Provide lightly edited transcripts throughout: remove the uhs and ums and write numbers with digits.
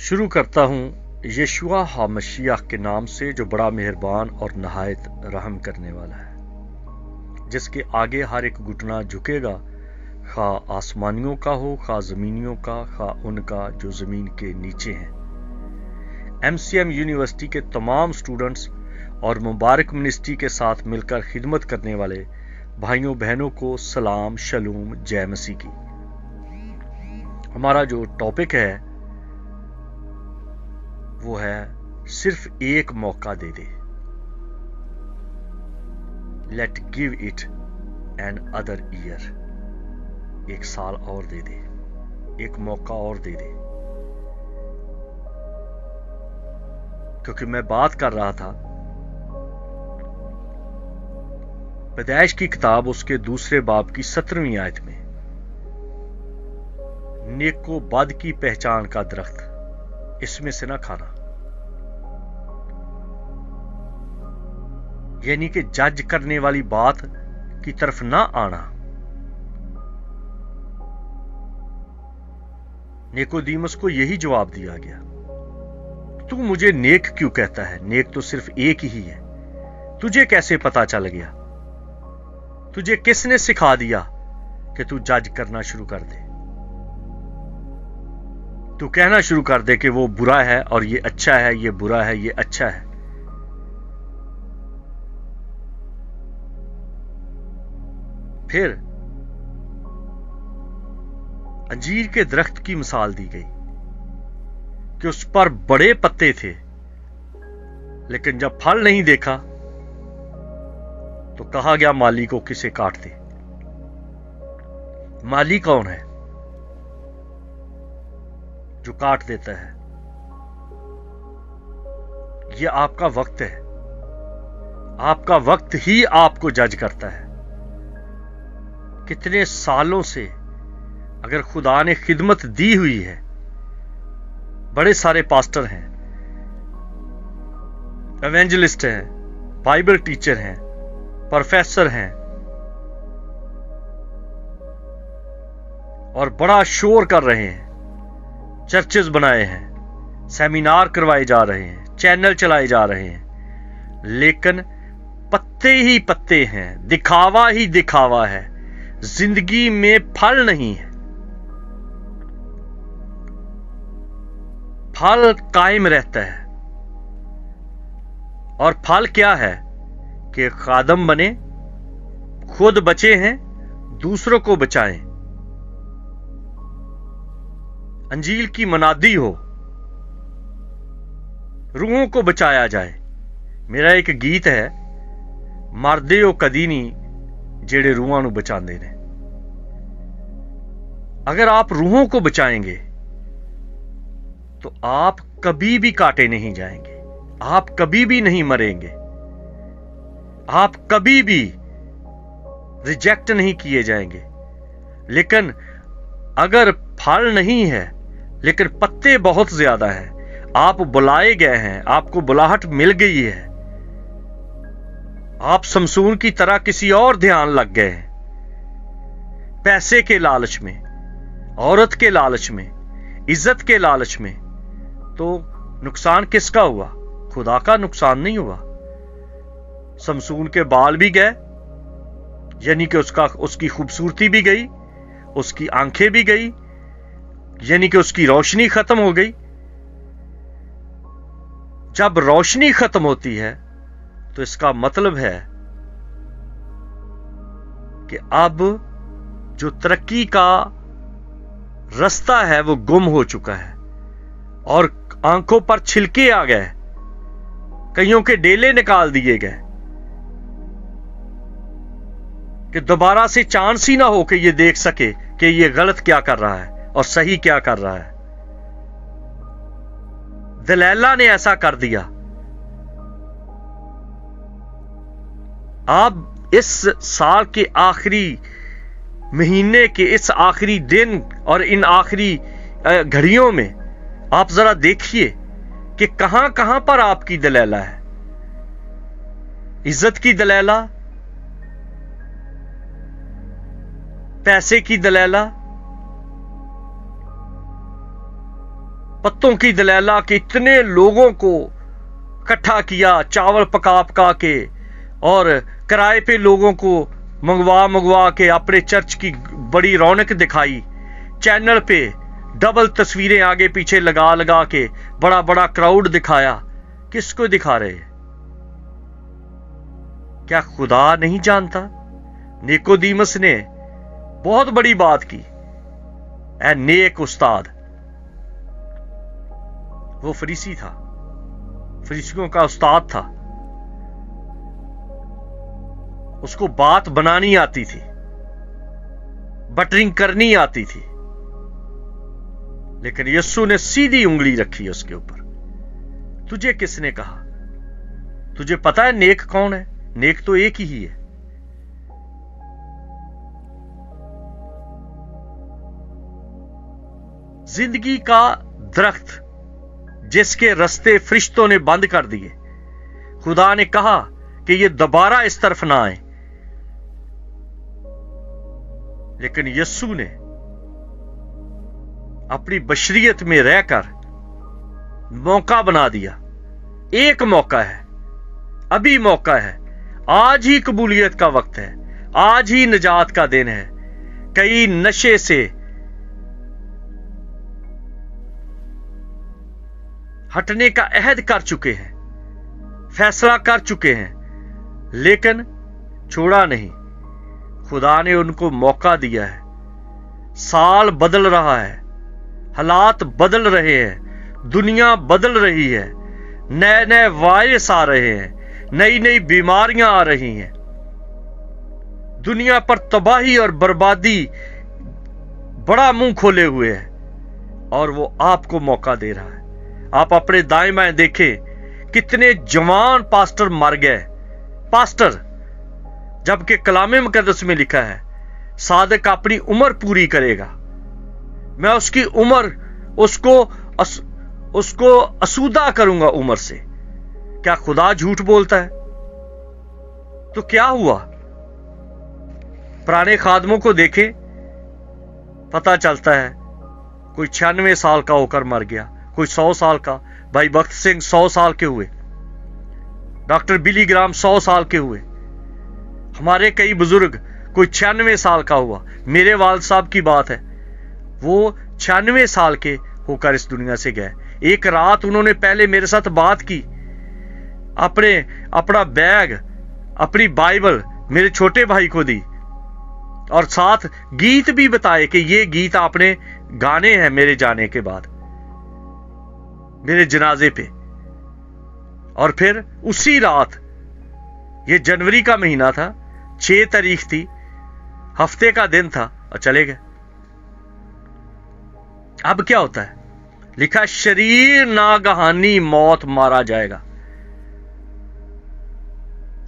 شروع کرتا ہوں یشوع ہامشیح کے نام سے جو بڑا مہربان اور نہایت رحم کرنے والا ہے، جس کے آگے ہر ایک گھٹنا جھکے گا، خواہ آسمانیوں کا ہو، خواہ زمینیوں کا، خواہ ان کا جو زمین کے نیچے ہیں۔ MCM یونیورسٹی کے تمام سٹوڈنٹس اور مبارک منسٹری کے ساتھ مل کر خدمت کرنے والے بھائیوں بہنوں کو سلام، شلوم، جے مسیح کی۔ ہمارا جو ٹاپک ہے وہ ہے صرف ایک موقع دے دے۔ Let give it another year. ایک سال اور دے دے، ایک موقع اور دے دے۔ کیونکہ میں بات کر رہا تھا پیدائش کی کتاب اس کے 2 باب کی 17ویں آیت میں، نیک و بد کی پہچان کا درخت اس میں سے نہ کھانا، یعنی کہ جج کرنے والی بات کی طرف نہ آنا۔ نیکودیمس کو یہی جواب دیا گیا، تو مجھے نیک کیوں کہتا ہے؟ نیک تو صرف ایک ہی ہے، تجھے کیسے پتا چل گیا؟ تجھے کس نے سکھا دیا کہ تو جج کرنا شروع کر دے؟ تو کہنا شروع کر دے کہ وہ برا ہے اور یہ اچھا ہے، یہ برا ہے، یہ اچھا ہے۔ پھر انجیر کے درخت کی مثال دی گئی کہ اس پر بڑے پتے تھے، لیکن جب پھل نہیں دیکھا تو کہا گیا مالی کو کسے کاٹ دے۔ مالی کون ہے؟ جو کاٹ دیتا ہے۔ یہ آپ کا وقت ہے، آپ کا وقت ہی آپ کو جج کرتا ہے۔ کتنے سالوں سے اگر خدا نے خدمت دی ہوئی ہے، بڑے سارے پاسٹر ہیں، ایونجلسٹ ہیں، بائبل ٹیچر ہیں، پروفیسر ہیں، اور بڑا شور کر رہے ہیں، چرچز بنائے ہیں، سیمینار کروائے جا رہے ہیں، چینل چلائے جا رہے ہیں، لیکن پتے ہی پتے ہیں، دکھاوا ہی دکھاوا ہے، زندگی میں پھل نہیں ہے۔ پھل قائم رہتا ہے، اور پھل کیا ہے کہ خادم بنے، خود بچے ہیں، دوسروں کو بچائیں، انجیل کی منادی ہو، روحوں کو بچایا جائے۔ میرا ایک گیت ہے، مردے او کدی نہیں جیڑے روحاں نو بچاندے نے۔ اگر آپ روحوں کو بچائیں گے تو آپ کبھی بھی کاٹے نہیں جائیں گے، آپ کبھی بھی نہیں مریں گے، آپ کبھی بھی ریجیکٹ نہیں کیے جائیں گے۔ لیکن اگر پھل نہیں ہے لیکن پتے بہت زیادہ ہیں، آپ بلائے گئے ہیں، آپ کو بلاہٹ مل گئی ہے، آپ سمسون کی طرح کسی اور دھیان لگ گئے ہیں، پیسے کے لالچ میں، عورت کے لالچ میں، عزت کے لالچ میں، تو نقصان کس کا ہوا؟ خدا کا نقصان نہیں ہوا۔ سمسون کے بال بھی گئے، یعنی کہ اس کی خوبصورتی بھی گئی، اس کی آنکھیں بھی گئی، یعنی کہ اس کی روشنی ختم ہو گئی۔ جب روشنی ختم ہوتی ہے تو اس کا مطلب ہے کہ اب جو ترقی کا رستہ ہے وہ گم ہو چکا ہے، اور آنکھوں پر چھلکے آ گئے، کئیوں کے ڈیلے نکال دیے گئے، کہ دوبارہ سے چانس ہی نہ ہو کہ یہ دیکھ سکے کہ یہ غلط کیا کر رہا ہے اور صحیح کیا کر رہا ہے۔ دلیلہ نے ایسا کر دیا۔ آپ اس سال کے آخری مہینے کے اس آخری دن اور ان آخری گھڑیوں میں آپ ذرا دیکھیے کہ کہاں کہاں پر آپ کی دلیلہ ہے۔ عزت کی دلیلہ، پیسے کی دلیلہ، पत्तों की दलैला के इतने लोगों को इकट्ठा किया, चावल पका के, और किराए पे लोगों को मंगवा के अपने चर्च की बड़ी रौनक दिखाई। चैनल पे डबल तस्वीरें आगे पीछे लगा के बड़ा बड़ा क्राउड दिखाया। किसको दिखा रहे हैं? क्या खुदा नहीं जानता? निकोदीमस ने बहुत बड़ी बात की। ऐ नेक उस्ताद, वो फरीसी था, फरीसियों का उस्ताद था। उसको बात बनानी आती थी, बटरिंग करनी आती थी, लेकिन यीशु ने सीधी उंगली रखी उसके ऊपर। तुझे किसने कहा? तुझे पता है नेक कौन है? नेक तो एक ही है। जिंदगी का दरख्त जिसके रास्ते फरिश्तों ने बंद कर दिए, खुदा ने कहा कि ये दोबारा इस तरफ ना आए, लेकिन यीशु ने अपनी बशरियत में रहकर मौका बना दिया। एक मौका है, अभी मौका है, आज ही कबूलियत का वक्त है, आज ही निजात का दिन है। कई नशे से हटने का अहद कर चुके हैं, फैसला कर चुके हैं, लेकिन छोड़ा नहीं। खुदा ने उनको मौका दिया है। साल बदल रहा है, हालात बदल रहे हैं, दुनिया बदल रही है, नए नए वायरस आ रहे हैं, नई नई बीमारियां आ रही हैं, दुनिया पर तबाही और बर्बादी बड़ा मुंह खोले हुए है, और वो आपको मौका दे रहा है। आप अपने दाएं बाएं देखें, कितने जवान पास्टर मर गए। पास्टर, जबकि कलामे मुकद्दस में लिखा है सादिक अपनी उम्र पूरी करेगा, मैं उसकी उम्र उसको असूदा करूंगा उम्र से। क्या खुदा झूठ बोलता है? तो क्या हुआ? पुराने खादमों को देखें, पता चलता है कोई 96 साल का होकर मर गया, कोई 100 साल का। भाई भगत सिंह 100 साल के हुए, डॉक्टर बिली ग्राम 100 साल के हुए, हमारे कई बुजुर्ग, कोई 96 साल का हुआ। मेरे वालिद साहब की बात है, वो 96 साल के होकर इस दुनिया से गए। एक रात उन्होंने पहले मेरे साथ बात की, अपना बैग, अपनी बाइबल मेरे छोटे भाई को दी, और साथ गीत भी बताए कि ये गीत आपने गाने हैं मेरे जाने के बाद, मेरे जनाजे पे। और फिर उसी रात, ये जनवरी का महीना था, 6 तारीख थी, हफ्ते का दिन था, और चले गए। अब क्या होता है? लिखा शरीर नागहानी मौत मारा जाएगा।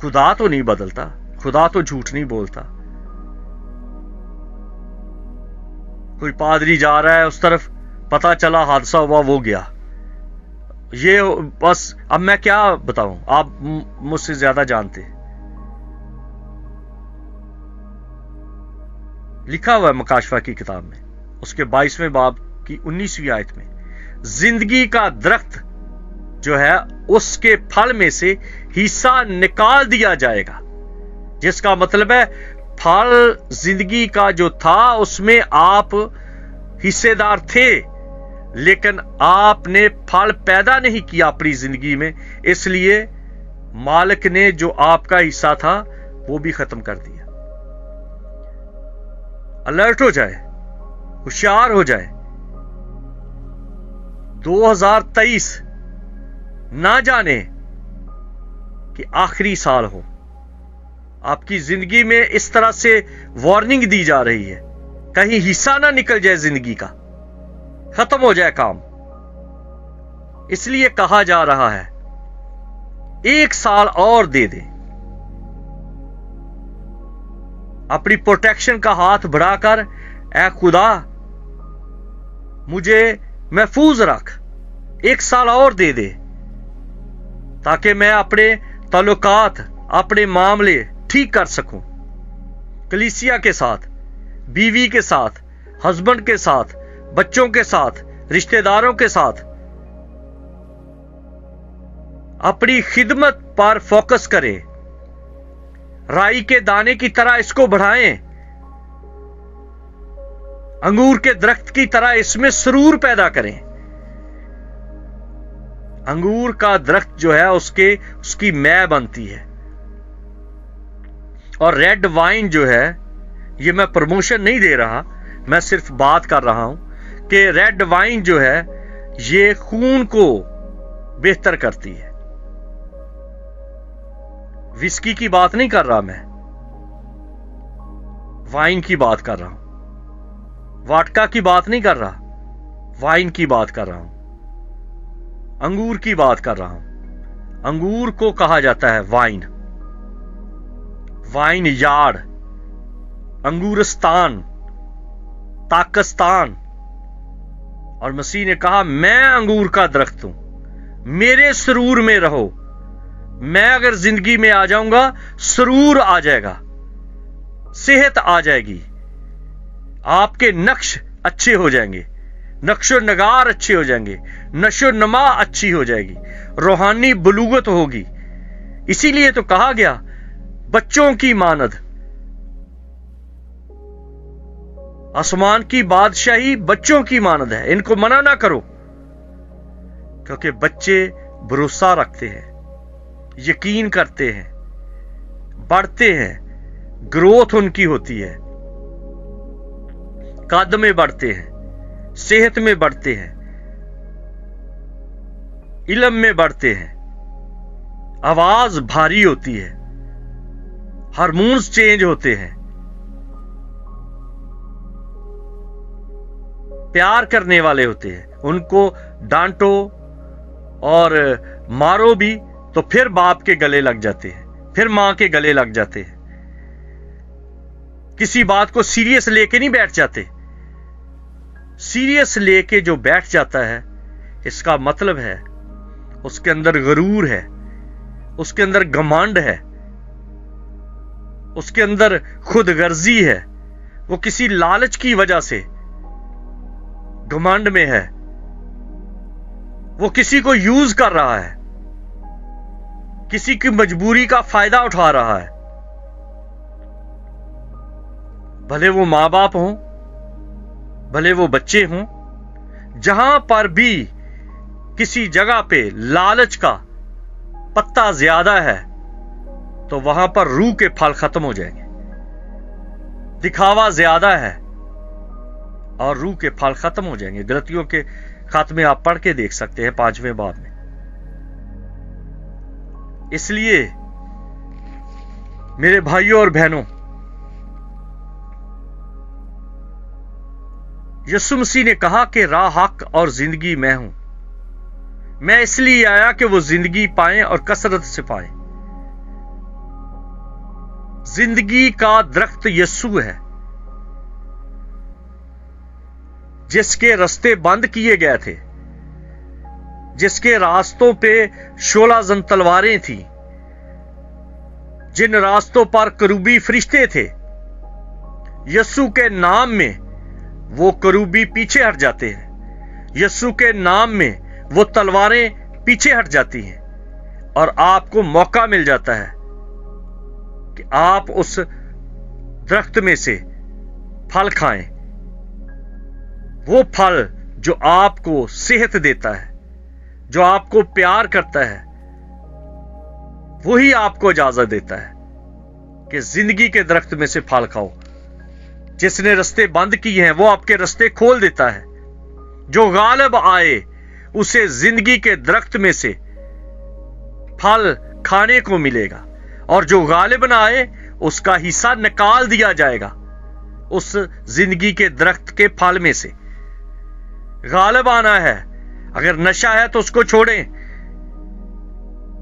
खुदा तो नहीं बदलता, खुदा तो झूठ नहीं बोलता। कोई पादरी जा रहा है उस तरफ, पता चला हादसा हुआ, वो गया। ये बस, अब मैं क्या बताऊं, आप मुझसे ज्यादा जानते हैं। लिखा हुआ है मकाशफा की किताब में, उसके 22वें बाब की 19वीं आयत में, जिंदगी का दरख्त जो है उसके फल में से हिस्सा निकाल दिया जाएगा। जिसका मतलब है फल जिंदगी का जो था उसमें आप हिस्सेदार थे, लेकिन आपने फल पैदा नहीं किया अपनी जिंदगी में, इसलिए मालिक ने जो आपका हिस्सा था वो भी खत्म कर दिया। अलर्ट हो जाए, होशियार हो जाए। 2023 ना जाने कि आखिरी साल हो। आपकी जिंदगी में इस तरह से वार्निंग दी जा रही है, कहीं हिस्सा ना निकल जाए जिंदगी का, खत्म हो जाए काम। इसलिए कहा जा रहा है 1 साल और दे दे, अपनी प्रोटेक्शन का हाथ बढ़ाकर, ऐ खुदा मुझे महफूज रख, 1 साल और दे दे, ताकि मैं अपने ताल्लुकात, अपने मामले ठीक कर सकूं, कलीसिया के साथ, बीवी के साथ, हस्बैंड के साथ, बच्चों के साथ, رشتہ داروں کے ساتھ اپنی خدمت پر فوکس کریں، رائی کے دانے کی طرح اس کو بڑھائیں، انگور کے درخت کی طرح اس میں سرور پیدا کریں۔ انگور کا درخت جو ہے اس کی مے بنتی ہے، اور ریڈ وائن جو ہے، یہ میں پروموشن نہیں دے رہا، میں صرف بات کر رہا ہوں کہ ریڈ وائن جو ہے یہ خون کو بہتر کرتی ہے۔ وسکی کی بات نہیں کر رہا میں، وائن کی بات کر رہا ہوں، واٹکا کی بات نہیں کر رہا، وائن کی بات کر رہا ہوں، انگور کی بات کر رہا ہوں۔ انگور کو کہا جاتا ہے وائن، وائن یارڈ، انگورستان، پاکستان۔ اور مسیح نے کہا میں انگور کا درخت ہوں، میرے سرور میں رہو، میں اگر زندگی میں آ جاؤں گا سرور آ جائے گا، صحت آ جائے گی، آپ کے نقش اچھے ہو جائیں گے، نقش و نگار اچھے ہو جائیں گے، نشو و نما اچھی ہو جائے گی، روحانی بلوغت ہوگی۔ اسی لیے تو کہا گیا بچوں کی مانند، آسمان کی بادشاہی بچوں کی مانند ہے، ان کو منع نہ کرو، کیونکہ بچے بھروسہ رکھتے ہیں، یقین کرتے ہیں، بڑھتے ہیں، گروتھ ان کی ہوتی ہے، قد میں بڑھتے ہیں، صحت میں بڑھتے ہیں، علم میں بڑھتے ہیں، آواز بھاری ہوتی ہے، ہارمونز چینج ہوتے ہیں، پیار کرنے والے ہوتے ہیں، ان کو ڈانٹو اور مارو بھی تو پھر باپ کے گلے لگ جاتے ہیں، پھر ماں کے گلے لگ جاتے ہیں، کسی بات کو سیریس لے کے نہیں بیٹھ جاتے۔ سیریس لے کے جو بیٹھ جاتا ہے اس کا مطلب ہے اس کے اندر غرور ہے، اس کے اندر گھمنڈ ہے، اس کے اندر خود غرضی ہے، وہ کسی لالچ کی وجہ سے گھمنڈ میں ہے، وہ کسی کو یوز کر رہا ہے، کسی کی مجبوری کا فائدہ اٹھا رہا ہے، بھلے وہ ماں باپ ہوں، بھلے وہ بچے ہوں، جہاں پر بھی کسی جگہ پہ لالچ کا پتا زیادہ ہے تو وہاں پر روح کے پھل ختم ہو جائیں گے۔ دکھاوا زیادہ ہے اور روح کے پھل ختم ہو جائیں گے۔ غلطیوں کے خاتمے آپ پڑھ کے دیکھ سکتے ہیں 5ویں باب میں۔ اس لیے میرے بھائیوں اور بہنوں، یسوع مسیح نے کہا کہ راہ، حق اور زندگی میں ہوں، میں اس لیے آیا کہ وہ زندگی پائیں اور کثرت سے پائیں۔ زندگی کا درخت یسوع ہے، جس کے راستے بند کیے گئے تھے، جس کے راستوں پہ شعلہ زن تلواریں تھیں، جن راستوں پر کروبی فرشتے تھے، یسوع کے نام میں وہ کروبی پیچھے ہٹ جاتے ہیں، یسوع کے نام میں وہ تلواریں پیچھے ہٹ جاتی ہیں، اور آپ کو موقع مل جاتا ہے کہ آپ اس درخت میں سے پھل کھائیں، وہ پھل جو آپ کو صحت دیتا ہے، جو آپ کو پیار کرتا ہے، وہی آپ کو اجازت دیتا ہے کہ زندگی کے درخت میں سے پھل کھاؤ۔ جس نے رستے بند کیے ہیں وہ آپ کے رستے کھول دیتا ہے۔ جو غالب آئے اسے زندگی کے درخت میں سے پھل کھانے کو ملے گا، اور جو غالب نہ آئے اس کا حصہ نکال دیا جائے گا اس زندگی کے درخت کے پھل میں سے۔ غالب آنا ہے، اگر نشہ ہے تو اس کو چھوڑیں،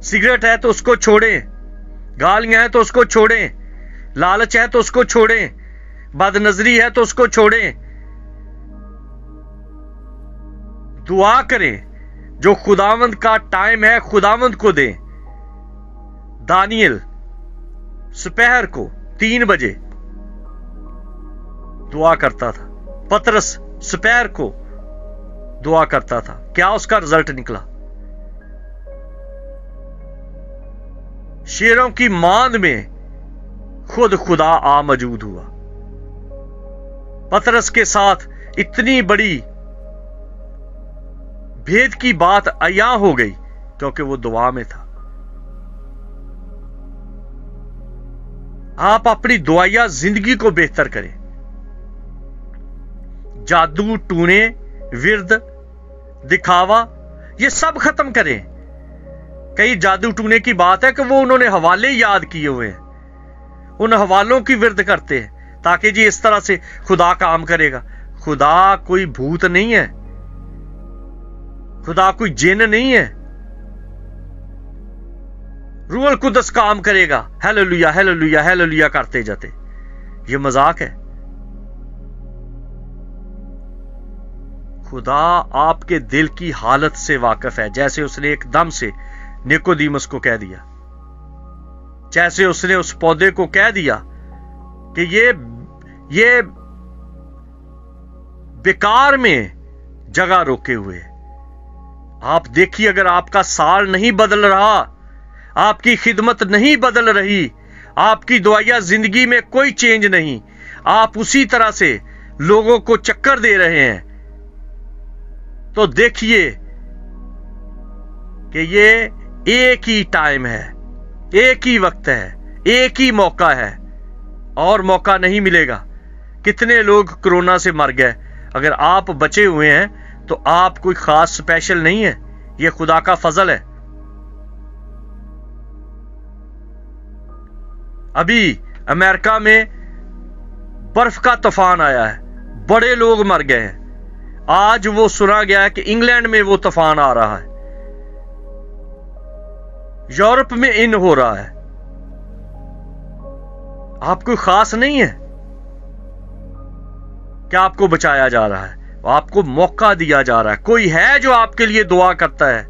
سگریٹ ہے تو اس کو چھوڑیں، گالیاں ہیں تو اس کو چھوڑیں، لالچ ہے تو اس کو چھوڑیں، بد نظری ہے تو اس کو چھوڑیں، دعا کریں، جو خداوند کا ٹائم ہے خداوند کو دیں۔ دانیل سپہر کو 3 بجے دعا کرتا تھا، پطرس سپہر کو दुआ करता था, क्या उसका रिजल्ट निकला? शेरों की मांद में खुद खुदा आ मौजूद हुआ। पतरस के साथ इतनी बड़ी भेद की बात अया हो गई क्योंकि वो दुआ में था। आप अपनी दुआया जिंदगी को बेहतर करें। जादू, टूने, विरद, दिखावा, ये सब खत्म करें। कई जादू टूने की बात है कि वो उन्होंने हवाले याद किए हुए हैं, उन हवालों की विरद करते हैं ताकि जी इस तरह से खुदा काम करेगा। खुदा कोई भूत नहीं है, खुदा कोई जिन नहीं है। रूहुल कुदस काम करेगा। हालेलुया हालेलुया हालेलुया करते जाते। ये मजाक है। खुदा आपके दिल की हालत से वाकिफ है, जैसे उसने एकदम से निकोदीमस को कह दिया, जैसे उसने उस पौधे को कह दिया कि ये बेकार में जगह रोके हुए। आप देखिए, अगर आपका साल नहीं बदल रहा, आपकी खिदमत नहीं बदल रही, आपकी दुआया जिंदगी में कोई चेंज नहीं, आप उसी तरह से लोगों को चक्कर दे रहे हैं, तो देखिए कि ये एक ही टाइम है, एक ही वक्त है, एक ही मौका है, और मौका नहीं मिलेगा। कितने लोग कोरोना से मर गए। अगर आप बचे हुए हैं तो आप कोई खास स्पेशल नहीं है, ये खुदा का फजल है। अभी अमेरिका में बर्फ का तूफान आया है, बड़े लोग मर गए हैं। आज वो सुना गया है कि इंग्लैंड में वो तूफान आ रहा है, यूरोप में इन हो रहा है। आप कोई खास नहीं है, क्या आपको बचाया जा रहा है? आपको मौका दिया जा रहा है। कोई है जो आपके लिए दुआ करता है,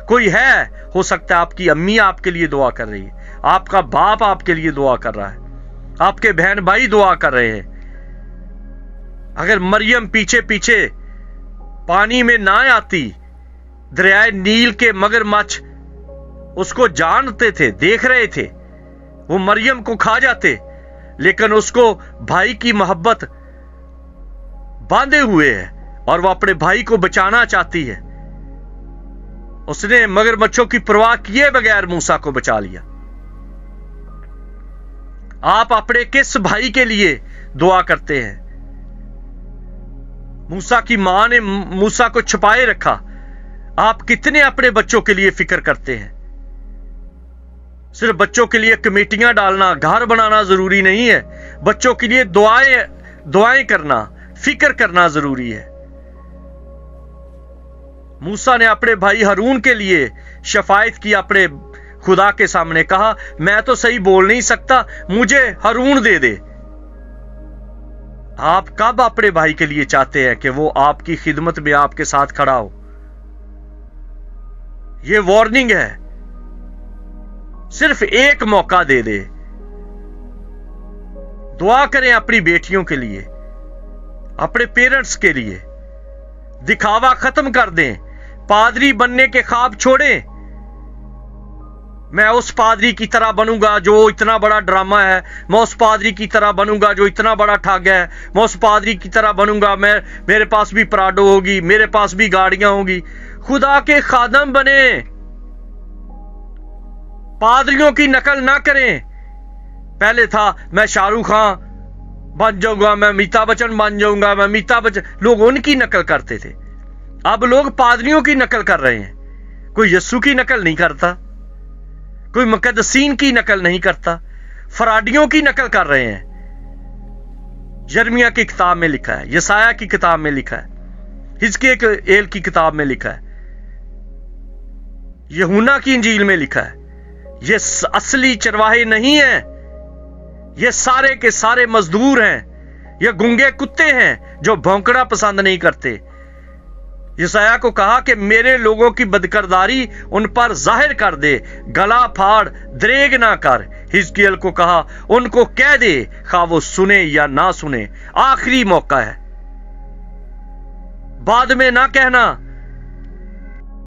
कोई है, हो सकता है आपकी अम्मी आपके लिए दुआ कर रही है, आपका बाप आपके लिए दुआ कर रहा है, आपके बहन भाई दुआ कर रहे हैं। अगर मरियम पीछे पीछे पानी में ना आती, दरियाए नील के मगरमच्छ उसको जानते थे, देख रहे थे, वो मरियम को खा जाते, लेकिन उसको भाई की मोहब्बत बांधे हुए है और वो अपने भाई को बचाना चाहती है। उसने मगरमच्छों की परवाह किए बगैर मूसा को बचा लिया। आप अपने किस भाई के लिए दुआ करते हैं? मूसा की मां ने मूसा को छुपाए रखा। आप कितने अपने बच्चों के लिए फिक्र करते हैं? सिर्फ बच्चों के लिए कमेटियां डालना, घर बनाना जरूरी नहीं है। बच्चों के लिए दुआएं करना, फिक्र करना जरूरी है। मूसा ने अपने भाई हारून के लिए शफायत की, अपने खुदा के सामने कहा, मैं तो सही बोल नहीं सकता, मुझे हारून दे दे। आप कब अपने भाई के लिए चाहते हैं कि वो आपकी खिदमत में आपके साथ खड़ा हो? ये वार्निंग है। सिर्फ एक मौका दे दे। दुआ करें अपनी बेटियों के लिए, अपने पेरेंट्स के लिए। दिखावा खत्म कर दें। पादरी बनने के ख्वाब छोड़ें। मैं उस पादरी की तरह बनूंगा जो इतना बड़ा ड्रामा है, मैं उस पादरी की तरह बनूंगा जो इतना बड़ा ठग है, मैं उस पादरी की तरह बनूंगा, मेरे पास भी पराडो होगी, मेरे पास भी गाड़ियां होगी। खुदा के खादम बने, पादरियों की नकल ना करें। पहले था मैं शाहरुख खान बन जाऊंगा, मैं अमिताभ बच्चन बन जाऊंगा, मैं अमिताभ बच्चन, लोग उनकी नकल करते थे। अब लोग पादरियों की नकल कर रहे हैं। कोई यस्सु की नकल नहीं करता, कोई मुकद्दसीन की नकल नहीं करता, फराडियों की नकल कर रहे हैं। यिर्मयाह की किताब में लिखा है, यसाया की किताब में लिखा है, हिजकिय्याह की किताब में लिखा है, यूहन्ना की इंजील में लिखा है। ये असली चरवाहे नहीं हैं, ये सारे के सारे मजदूर हैं, ये गूंगे कुत्ते हैं जो भौंकना पसंद नहीं करते। यसाया को कहा कि मेरे लोगों की बदकरदारी उन पर जाहिर कर दे, गला फाड़, द्रेग ना कर। हिजकिय्याह को कहा उनको कह दे, खा वो सुने या ना सुने, आखिरी मौका है। बाद में ना कहना